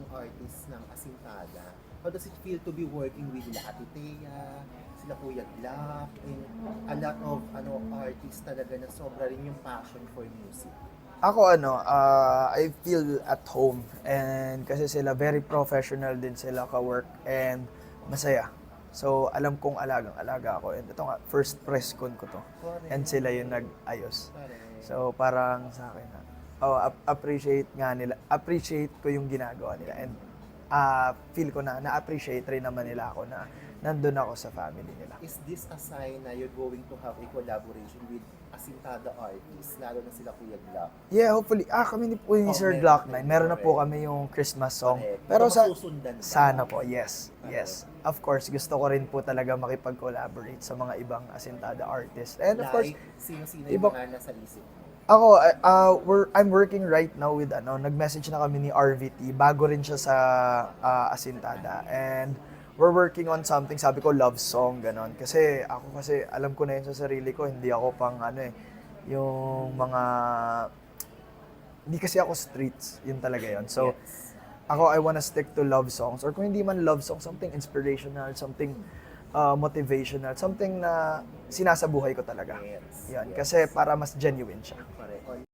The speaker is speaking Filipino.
bagong artist ng Asintada. How does it feel to be working with La Ate Thea, sila Kuya Glock, and a lot of artists talaga na sobra rin yung passion for music? Ako I feel at home and kasi sila very professional din sila ka-work and masaya. So alam kong alagang-alaga ako and ito nga, first press con ko to. And Correct. sila yung nag-ayos. Correct. So parang sa akin appreciate ko yung ginagawa nila and feel ko na-appreciate rin naman nila ako na nandun ako sa family nila. Is this a sign na you're going to have a collaboration with Asintada artists, lalo na sila Kuya Glock? Yeah, hopefully. Kami ni po ni Oh, Sir meron. Glock 9. Meron na po Correct. kami yung Christmas song. Correct. Pero Baka sa masusundan ba? sana po, yes. Yes. Of course, gusto ko rin po talaga makipag-collaborate sa mga ibang Asintada artists. And of course, Like, sino-sino yung iba- mga nasa isip mo? ako, I'm working right now with nag-message na kami ni RVT. Bago rin siya sa Asintada. And we're working on something, sabi ko, love song, ganon. Kasi alam ko na yun sa sarili ko, hindi ako pang yung mga, hindi kasi ako streets, yun talaga yun. So, Yes. ako, I wanna stick to love songs. Or kung hindi man love song, something inspirational, something motivational, something na sinasabuhay ko talaga. Yes. Yan, Yes. kasi para mas genuine siya. Correct.